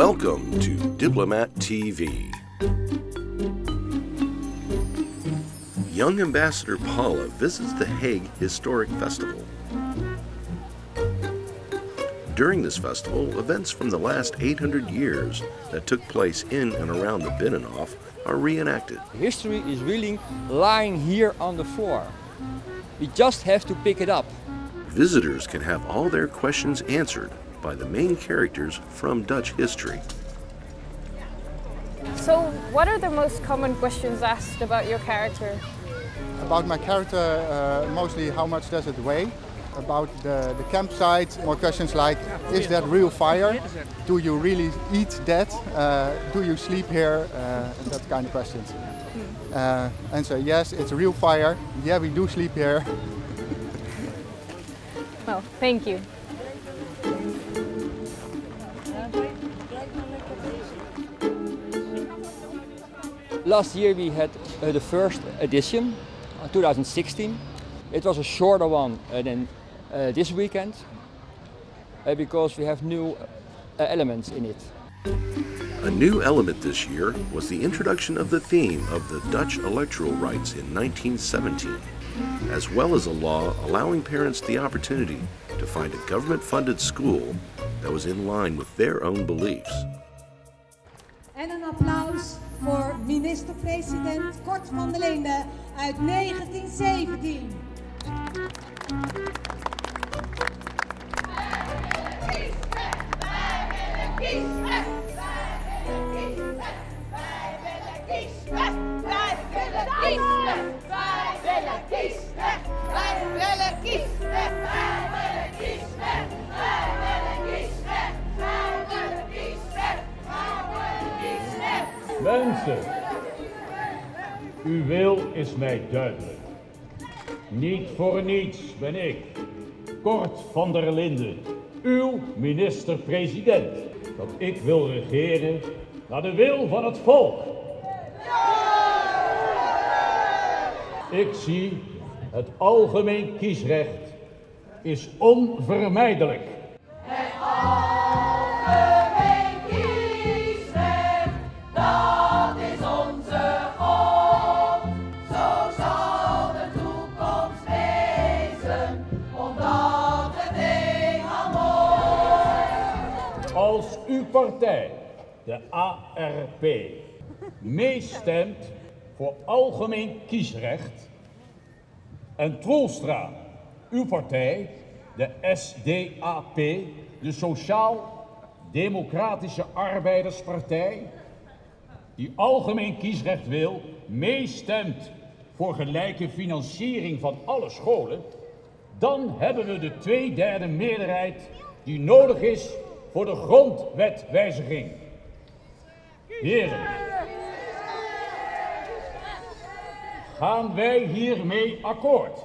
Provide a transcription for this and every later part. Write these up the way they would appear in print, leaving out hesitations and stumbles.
Welcome to Diplomat TV. Young Ambassador Paola visits the Hague Historic Festival. During this festival, events from the last 800 years that took place in and around the Binnenhof are reenacted. History is really lying here on the floor. We just have to pick it up. Visitors can have all their questions answered by the main characters from Dutch history. So, what are the most common questions asked about your character? About my character, mostly how much does it weigh? About the campsite, more questions like, is that real fire? Do you really eat that? Do you sleep here? And that kind of questions. Answer, yes, it's a real fire. Yeah, we do sleep here. Well, thank you. Last year we had the first edition, 2016. It was a shorter one than this weekend because we have new elements in it. A new element this year was the introduction of the theme of the Dutch electoral rights in 1917, as well as a law allowing parents the opportunity to find a government-funded school that was in line with their own beliefs. En een applaus voor minister-president Kort van der Linden uit 1917. Mensen, uw wil is mij duidelijk. Niet voor niets ben ik, Kort van der Linden, uw minister-president. Dat ik wil regeren naar de wil van het volk. Ik zie, het algemeen kiesrecht is onvermijdelijk. Als uw partij, de ARP, meestemt voor algemeen kiesrecht en Troelstra, uw partij, de SDAP, de Sociaal-Democratische Arbeiderspartij, die algemeen kiesrecht wil, meestemt voor gelijke financiering van alle scholen, dan hebben we de 2/3 meerderheid die nodig is voor de grondwetwijziging. Heren, gaan wij hiermee akkoord?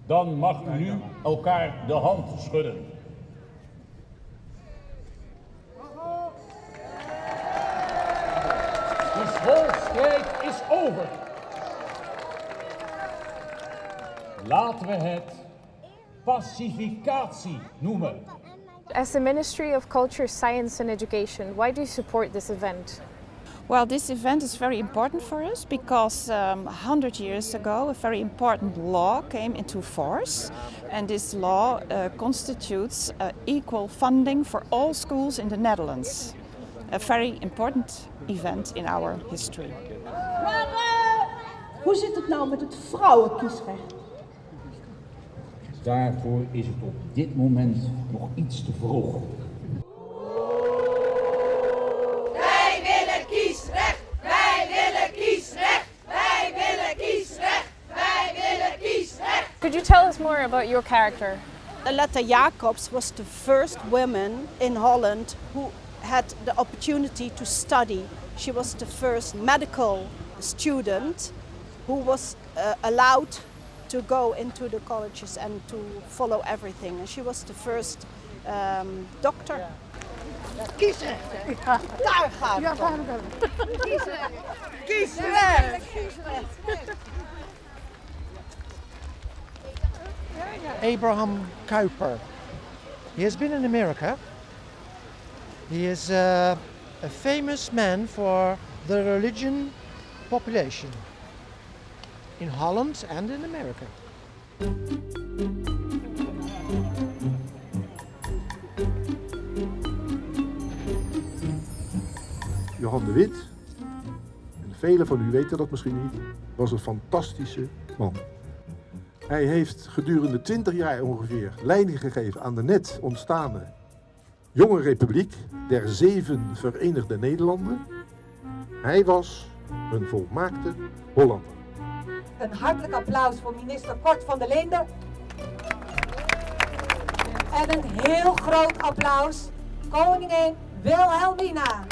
Dan mag u nu elkaar de hand schudden. De schoolstrijd is over. Laten we het pacificatie noemen. As the Ministry of Culture, Science and Education, why do you support this event? Well, this event is very important for us because 100 years ago a very important law came into force, and this law constitutes equal funding for all schools in the Netherlands. A very important event in our history. Maar hoe zit het nou met het vrouwenkiesrecht? Daarvoor is het op dit moment nog iets te vroeg. Wij willen kiesrecht! Wij willen kiesrecht! Wij willen kiesrecht! Wij willen kiesrecht! Could you tell us more about your character? Aletta Jacobs was the first woman in Holland who had the opportunity to study. She was the first medical student who was allowed to go into the colleges and to follow everything. And she was the first doctor. Kiesrecht! Daar gaat het om. Kiesrecht! Kiesrecht! Abraham Kuyper. He has been in America He is a famous man for the religion population in Holland and in America. Johan de Wit, en velen van u weten dat misschien niet, was een fantastische man. Hij heeft gedurende 20 jaar ongeveer leiding gegeven aan de net ontstaande jonge republiek der 7 Verenigde Nederlanden. Hij was een volmaakte Hollander. Een hartelijk applaus voor minister Kort van der Linden. En een heel groot applaus, koningin Wilhelmina.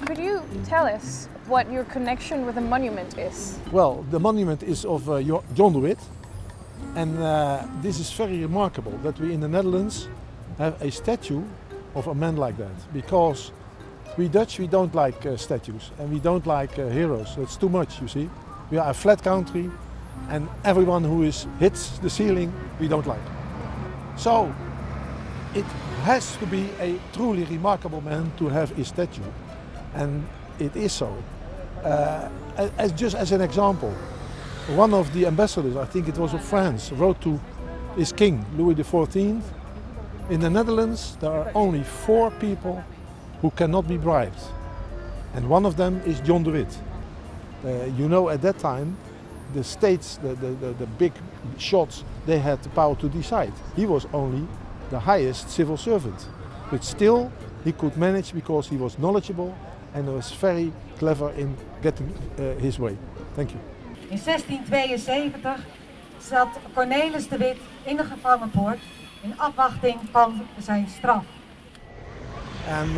Could you tell us what your connection with the monument is? Well, the monument is of John de Wit, and this is very remarkable that we in the Netherlands have a statue of a man like that, because we Dutch, we don't like statues and we don't like heroes. That's too much, you see. We are a flat country and everyone who hits the ceiling we don't like. So it has to be a truly remarkable man to have a statue, and it is so. Just as an example, one of the ambassadors, I think it was of France, wrote to his king, Louis XIV, in the Netherlands there are only 4 people who cannot be bribed, and one of them is John de Wit. You know, at that time the states, the big shots, they had the power to decide. He was only the highest civil servant, but still he could manage because he was knowledgeable and was very clever in getting his way. Thank you. In 1672 zat Cornelis de Wit in de gevangenpoort in afwachting van zijn straf. And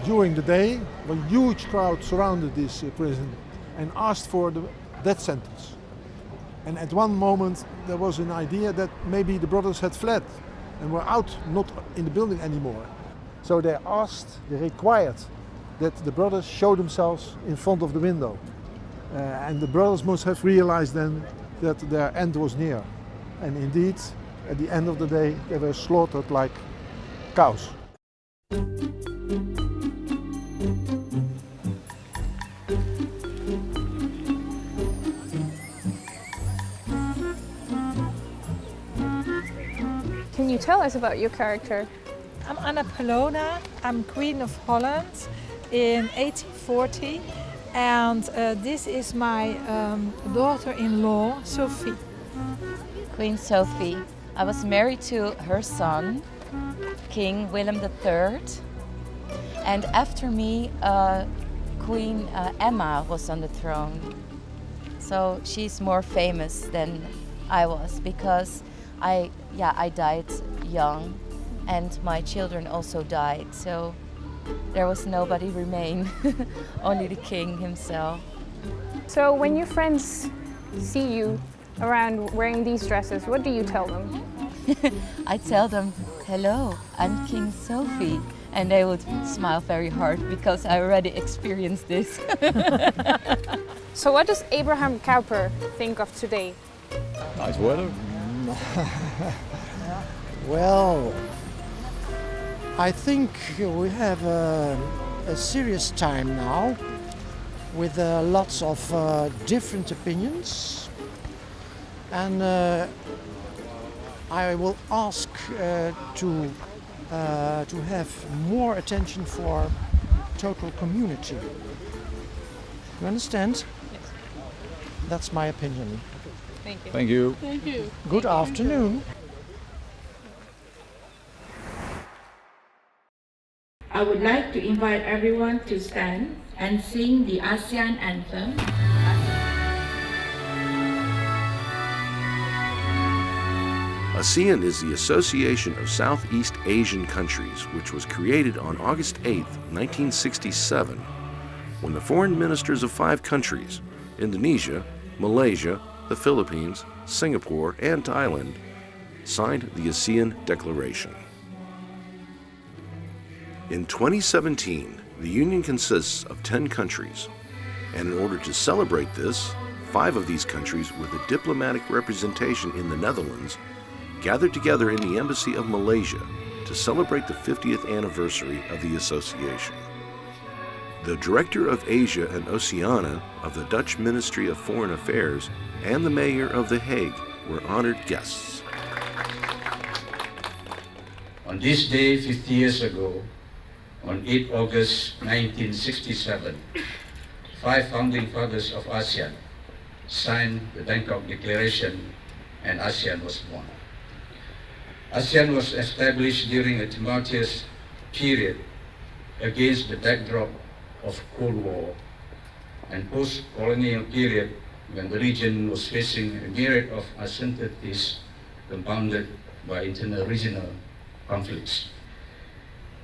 during the day, a huge crowd surrounded this prison and asked for the death sentence. And at one moment there was an idea that maybe the brothers had fled and were out, not in the building anymore. So they required that the brothers show themselves in front of the window. And the brothers must have realized then that their end was near. And indeed, at the end of the day, they were slaughtered like cows. Can you tell us about your character? I'm Anna Paola. I'm Queen of Holland in 1840, and this is my daughter-in-law, Sophie. Queen Sophie. I was married to her son, King Willem III, and after me, Queen Emma was on the throne. So she's more famous than I was because I died young, and my children also died. So there was nobody remain, only the king himself. So when your friends see you around wearing these dresses, what do you tell them? I tell them, hello, I'm King Sophie. And they would smile very hard because I already experienced this. So what does Abraham Kuyper think of today? Nice weather. Well, I think we have a serious time now with lots of different opinions, and I will ask to have more attention for total community. You understand? Yes. That's my opinion. Thank you. Thank you. Thank you. Good afternoon. I would like to invite everyone to stand and sing the ASEAN anthem. ASEAN is the Association of Southeast Asian Countries, which was created on August 8, 1967, when the foreign ministers of 5 countries, Indonesia, Malaysia, the Philippines, Singapore, and Thailand, signed the ASEAN Declaration. In 2017, The Union consists of 10 countries, and in order to celebrate this, 5 of these countries with a diplomatic representation in the Netherlands gathered together in the Embassy of Malaysia to celebrate the 50th anniversary of the association. The Director of Asia and Oceania of the Dutch Ministry of Foreign Affairs and the Mayor of The Hague were honored guests. On this day 50 years ago, on 8 August 1967, 5 founding fathers of ASEAN signed the Bangkok Declaration and ASEAN was born. ASEAN was established during a tumultuous period against the backdrop of Cold War and post-colonial period when the region was facing a myriad of uncertainties compounded by internal regional conflicts.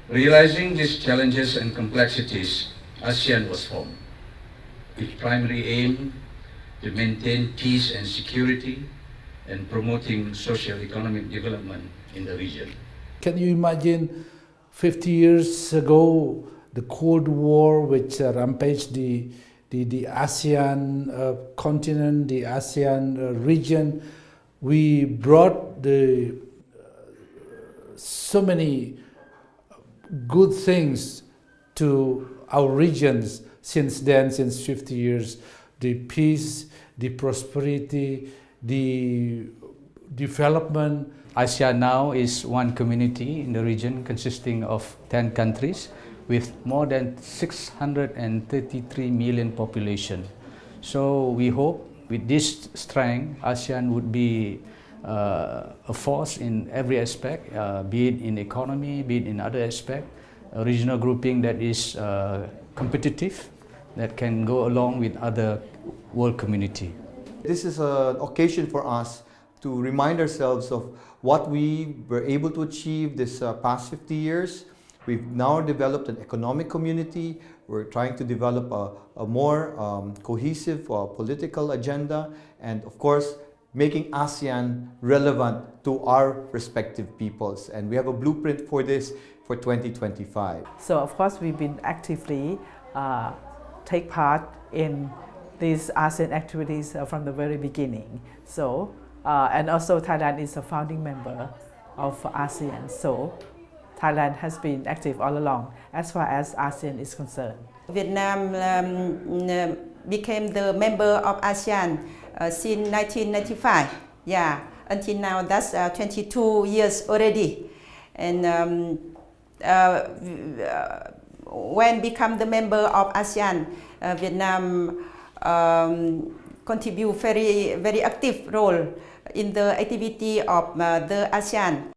Realizing these challenges and complexities, ASEAN was formed. Its primary aim to maintain peace and security and promoting social-economic development in the region. Can you imagine 50 years ago, the Cold War which rampaged the ASEAN continent, the ASEAN region? We brought so many good things to our regions since then, since 50 years. The peace, the prosperity, the development. ASEAN now is one community in the region consisting of 10 countries with more than 633 million population. So we hope with this strength, ASEAN would be a force in every aspect, be it in economy, be it in other aspects, a regional grouping that is competitive, that can go along with other world community. This is an occasion for us to remind ourselves of what we were able to achieve this past 50 years. We've now developed an economic community. We're trying to develop a more cohesive political agenda, and of course, making ASEAN relevant to our respective peoples. And we have a blueprint for this for 2025. So of course, we've been actively take part in these ASEAN activities from the very beginning. So, and also Thailand is a founding member of ASEAN. So Thailand has been active all along as far as ASEAN is concerned. Vietnam became the member of ASEAN since 1995. Yeah, until now that's 22 years already. And when become the member of ASEAN, Vietnam contribute very active role in the activity of the ASEAN.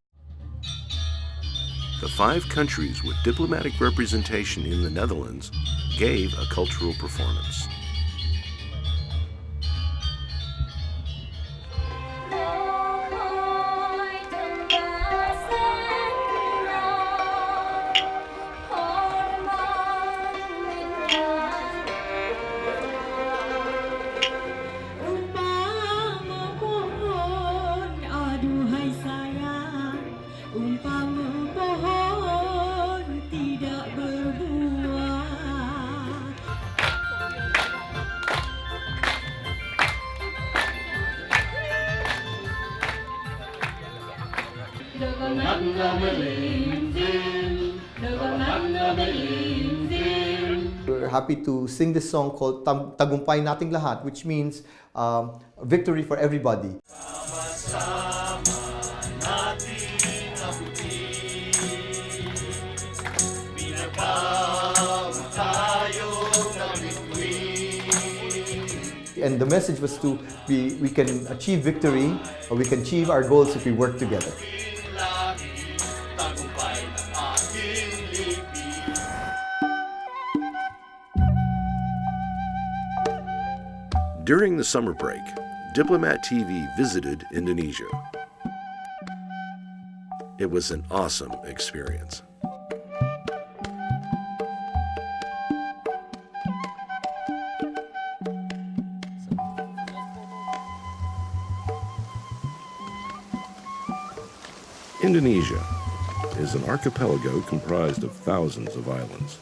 The 5 countries with diplomatic representation in the Netherlands gave a cultural performance. We're happy to sing this song called Tagumpay Nating Lahat, which means victory for everybody. And the message was to we can achieve victory, or we can achieve our goals if we work together. During the summer break, Diplomat TV visited Indonesia. It was an awesome experience. Indonesia is an archipelago comprised of thousands of islands.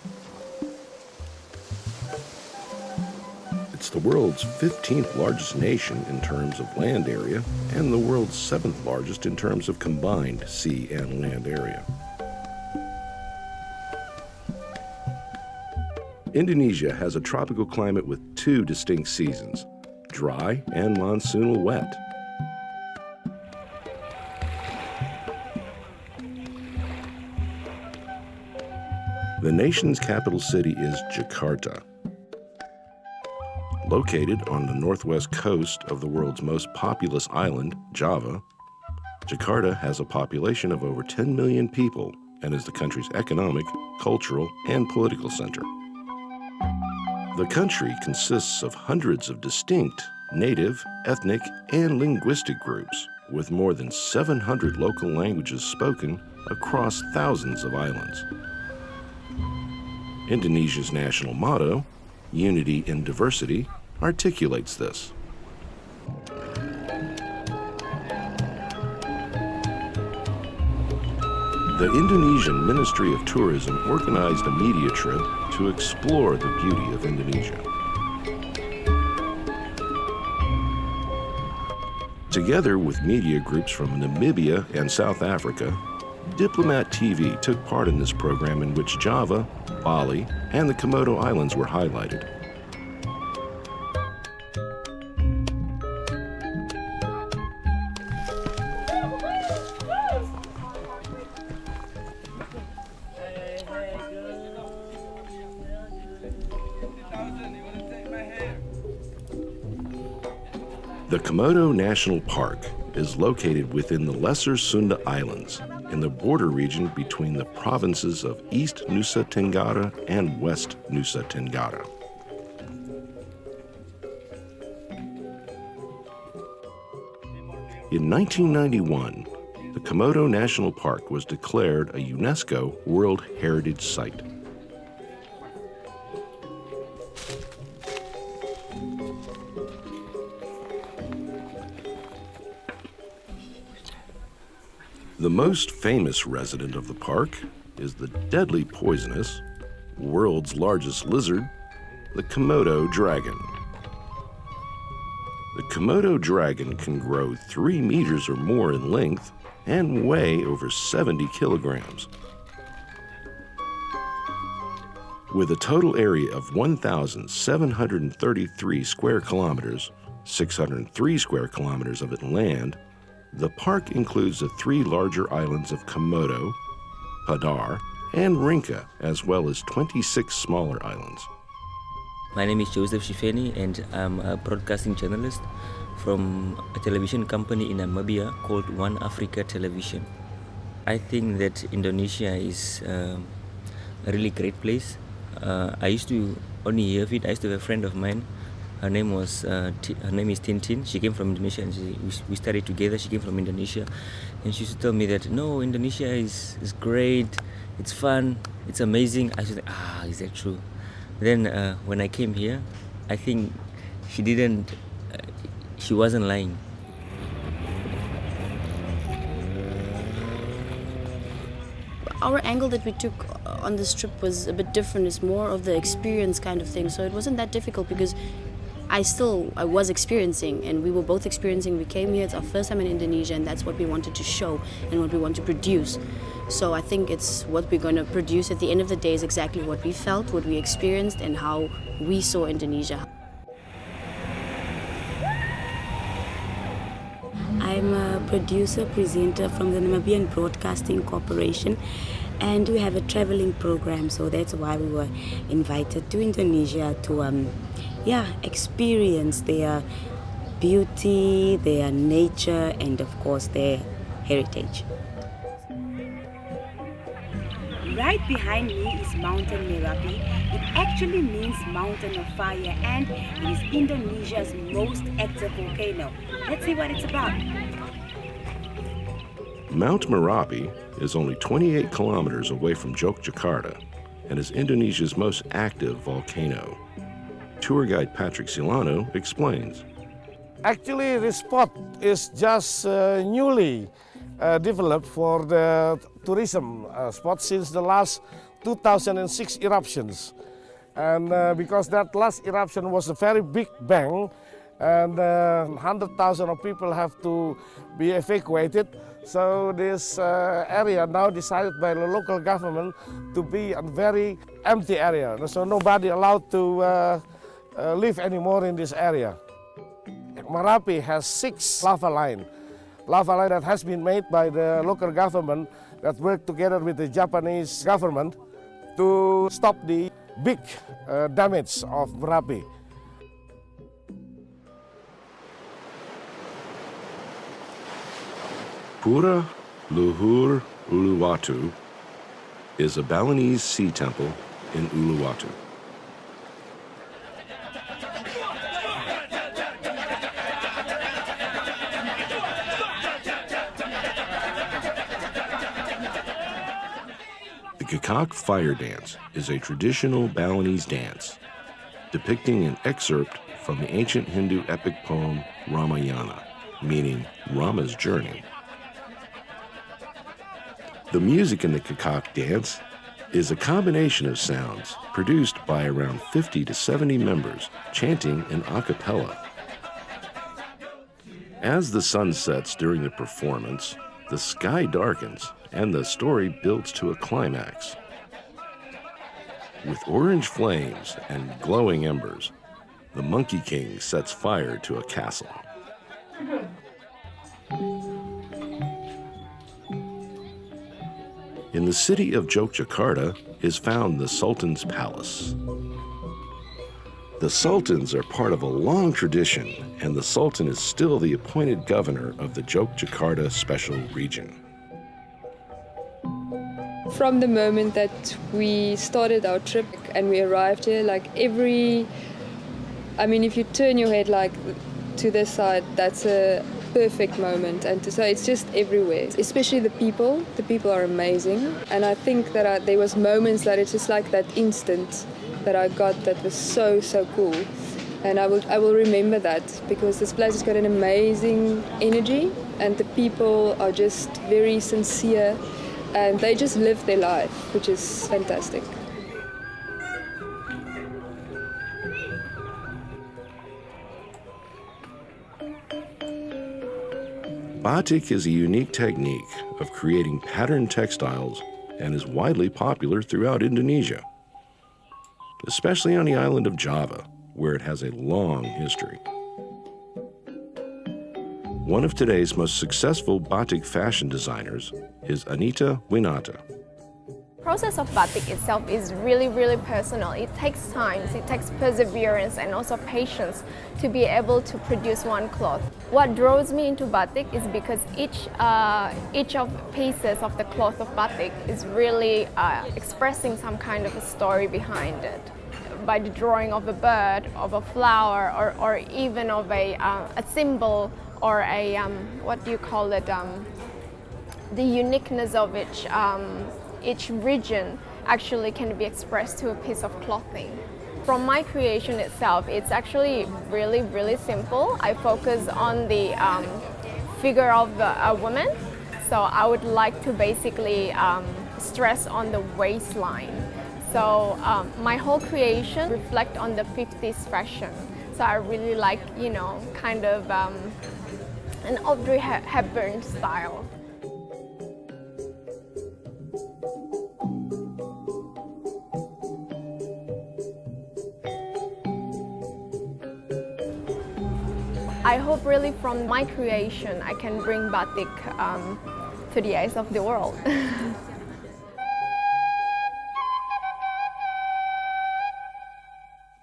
It's the world's 15th largest nation in terms of land area and the world's 7th largest in terms of combined sea and land area. Indonesia has a tropical climate with 2 distinct seasons, dry and monsoonal wet. The nation's capital city is Jakarta. Located on the northwest coast of the world's most populous island, Java, Jakarta has a population of over 10 million people and is the country's economic, cultural, and political center. The country consists of hundreds of distinct native, ethnic, and linguistic groups, with more than 700 local languages spoken across thousands of islands. Indonesia's national motto, Unity in Diversity, articulates this. The Indonesian Ministry of Tourism organized a media trip to explore the beauty of Indonesia. Together with media groups from Namibia and South Africa, Diplomat TV took part in this program in which Java, Bali, and the Komodo Islands were highlighted. The Komodo National Park is located within the Lesser Sunda Islands in the border region between the provinces of East Nusa Tenggara and West Nusa Tenggara. In 1991, the Komodo National Park was declared a UNESCO World Heritage Site. The most famous resident of the park is the deadly poisonous, world's largest lizard, the Komodo dragon. The Komodo dragon can grow 3 meters or more in length and weigh over 70 kilograms. With a total area of 1,733 square kilometers, 603 square kilometers of it land, the park includes the 3 larger islands of Komodo, Padar, and Rinca, as well as 26 smaller islands. My name is Joseph Shifeni, and I'm a broadcasting journalist from a television company in Namibia called One Africa Television. I think that Indonesia is a really great place. I used to only hear of it. I used to have a friend of mine. Her name is Tintin. She came from Indonesia, and we studied together. She came from Indonesia, and she used to tell me that no, Indonesia is great, it's fun, it's amazing. I used to think, is that true? Then when I came here, I think she wasn't lying. Our angle that we took on this trip was a bit different. It's more of the experience kind of thing. So it wasn't that difficult because I was experiencing, and we were both experiencing. We came here, it's our first time in Indonesia, and that's what we wanted to show and what we want to produce. So I think it's what we're going to produce at the end of the day is exactly what we felt, what we experienced, and how we saw Indonesia. I'm a producer, presenter from the Namibian Broadcasting Corporation, and we have a traveling program, so that's why we were invited to Indonesia to experience their beauty, their nature, and of course their heritage. Right behind me is Mountain Merapi. It actually means mountain of fire, and it is Indonesia's most active volcano. Let's see what it's about. Mount Merapi is only 28 kilometers away from Yogyakarta and is Indonesia's most active volcano. Tour guide Patrick Silano explains. Actually, this spot is just newly developed for the tourism spot since the last 2006 eruptions. And because that last eruption was a very big bang, and 100,000 of people have to be evacuated. So this area now decided by the local government to be a very empty area. So nobody allowed to live anymore in this area. Merapi has 6 lava lines that has been made by the local government that worked together with the Japanese government to stop the big damage of Merapi. Pura Luhur Uluwatu is a Balinese sea temple in Uluwatu. The Kekak Fire Dance is a traditional Balinese dance depicting an excerpt from the ancient Hindu epic poem Ramayana, meaning Rama's journey. The music in the Kekak dance is a combination of sounds produced by around 50 to 70 members chanting in a cappella. As the sun sets during the performance, the sky darkens and the story builds to a climax. With orange flames and glowing embers, the Monkey King sets fire to a castle. In the city of Yogyakarta is found the Sultan's Palace. The Sultans are part of a long tradition, and the Sultan is still the appointed governor of the Yogyakarta Special Region. From the moment that we started our trip and we arrived here, if you turn your head to this side, that's a perfect moment, and so it's just everywhere, especially the people are amazing, and I think that there was moments that it's just like that instant that I got that was so cool, and I will remember that, because this place has got an amazing energy and the people are just very sincere and they just live their life, which is fantastic. Batik is a unique technique of creating patterned textiles and is widely popular throughout Indonesia, especially on the island of Java, where it has a long history. One of today's most successful batik fashion designers is Anita Winata. The process of batik itself is really personal. It takes time, it takes perseverance and also patience to be able to produce one cloth. What draws me into batik is because each of pieces of the cloth of batik is really expressing some kind of a story behind it. By the drawing of a bird, of a flower, or even of a symbol, or a, the uniqueness of each region actually can be expressed to a piece of clothing. From my creation itself, it's actually really simple. I focus on the figure of a woman, so I would like to basically stress on the waistline. So my whole creation reflects on the 50s fashion. So I really like, kind of an Audrey Hepburn style. I hope really from my creation I can bring batik to the eyes of the world.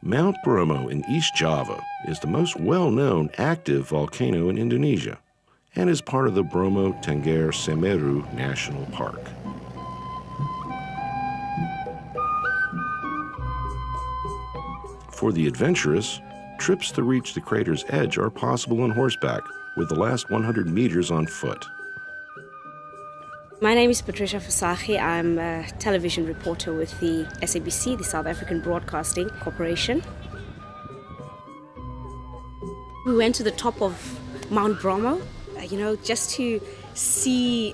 Mount Bromo in East Java is the most well-known active volcano in Indonesia and is part of the Bromo Tengger Semeru National Park. For the adventurous, trips to reach the crater's edge are possible on horseback, with the last 100 meters on foot. My name is Patricia Fasahi. I'm a television reporter with the SABC, the South African Broadcasting Corporation. We went to the top of Mount Bromo, just to see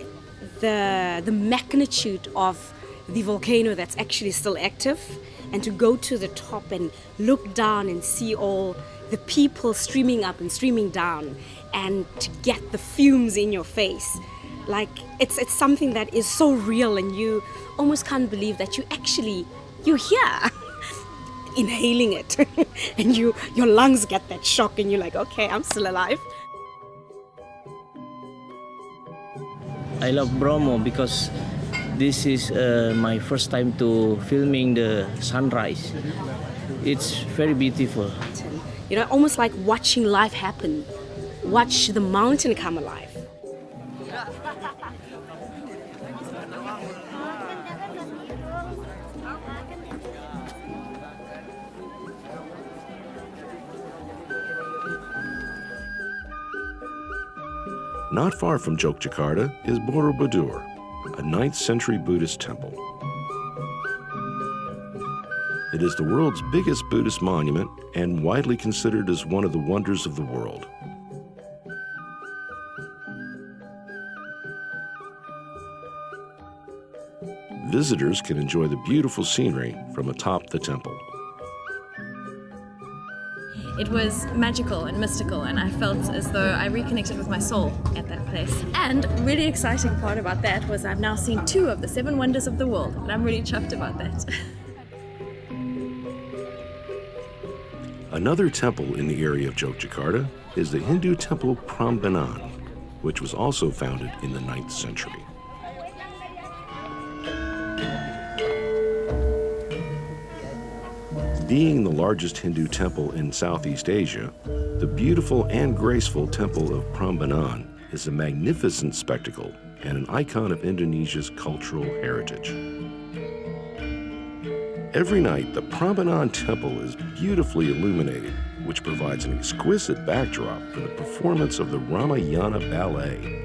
the magnitude of the volcano that's actually still active, and to go to the top and look down and see all the people streaming up and streaming down, and to get the fumes in your face. Like, it's something that is so real, and you almost can't believe that you're here inhaling it. And your lungs get that shock, and you're like, okay, I'm still alive. I love Bromo because this is my first time to filming the sunrise. It's very beautiful. You know, almost like watching life happen. Watch the mountain come alive. Not far from Yogyakarta is Borobudur, a 9th century Buddhist temple. It is the world's biggest Buddhist monument and widely considered as one of the wonders of the world. Visitors can enjoy the beautiful scenery from atop the temple. It was magical and mystical, and I felt as though I reconnected with my soul at that place. And really exciting part about that was I've now seen 2 of the 7 wonders of the world, and I'm really chuffed about that. Another temple in the area of Yogyakarta is the Hindu temple Prambanan, which was also founded in the 9th century. Being the largest Hindu temple in Southeast Asia, the beautiful and graceful temple of Prambanan is a magnificent spectacle and an icon of Indonesia's cultural heritage. Every night, the Prambanan temple is beautifully illuminated, which provides an exquisite backdrop for the performance of the Ramayana Ballet.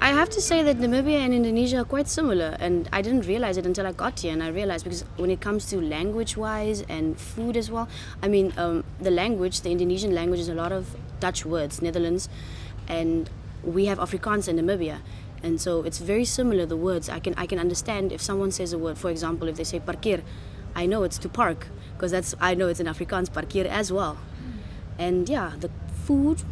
I have to say that Namibia and Indonesia are quite similar, and I didn't realize it until I got here, and I realized because when it comes to language-wise and food as well, I mean, the language, the Indonesian language is a lot of Dutch words, Netherlands, and we have Afrikaans in Namibia, and so it's very similar, the words. I can understand if someone says a word, for example, if they say parkeer, I know it's to park, because I know it's in Afrikaans, parkeer as well. And yeah, the food,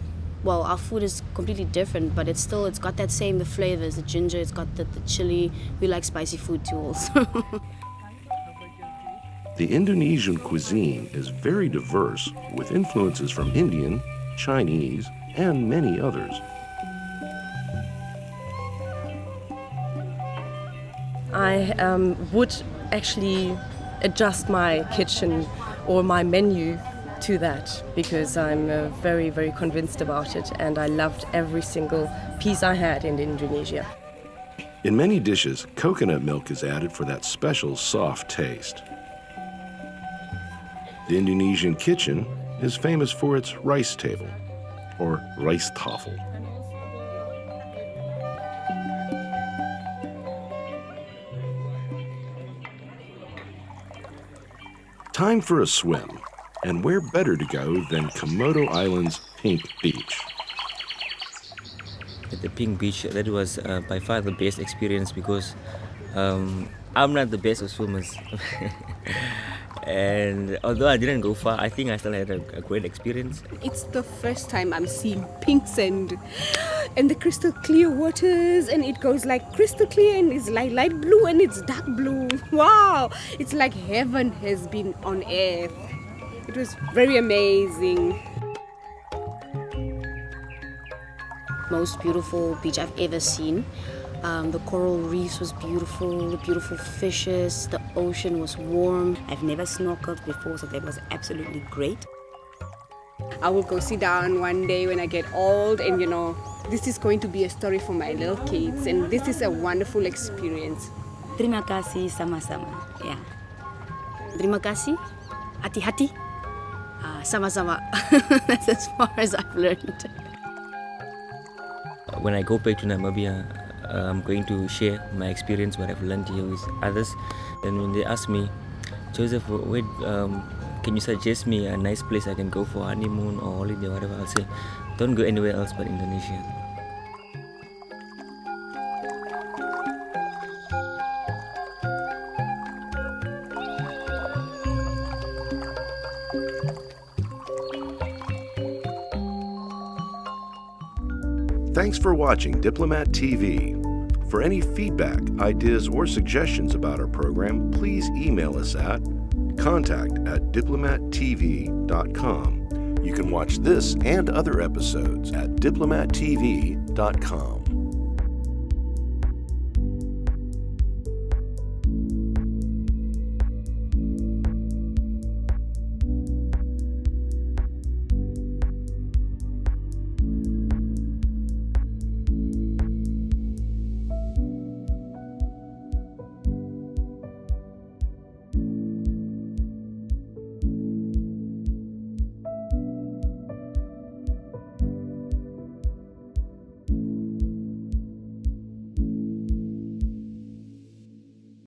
well, our food is completely different, but it's got that same, the flavors, the ginger, it's got the chili. We like spicy food too also. The Indonesian cuisine is very diverse, with influences from Indian, Chinese, and many others. I would actually adjust my kitchen or my menu to that, because I'm very, very convinced about it, and I loved every single piece I had in Indonesia. In many dishes, coconut milk is added for that special soft taste. The Indonesian kitchen is famous for its rice table, or rijsttafel. Time for a swim. And where better to go than Komodo Island's Pink Beach? At the Pink Beach, that was by far the best experience, because I'm not the best of swimmers. And although I didn't go far, I think I still had a great experience. It's the first time I'm seeing pink sand and the crystal clear waters, and it goes like crystal clear and it's like light blue and it's dark blue. Wow! It's like heaven has been on earth. It was very amazing. Most beautiful beach I've ever seen. The coral reefs was beautiful, the beautiful fishes, the ocean was warm. I've never snorkeled before, so that was absolutely great. I will go sit down one day when I get old, and this is going to be a story for my little kids, and this is a wonderful experience. Terima kasih sama-sama. Yeah. Terima kasih, hati-hati, sama-sama. That's as far as I've learned. When I go back to Namibia, I'm going to share my experience, what I've learned here with others. And when they ask me, Joseph, where, can you suggest me a nice place I can go for honeymoon or holiday or whatever, I'll say, don't go anywhere else but Indonesia. Thanks for watching Diplomat TV. For any feedback, ideas, or suggestions about our program, please email us at contact@diplomattv.com. You can watch this and other episodes at diplomattv.com.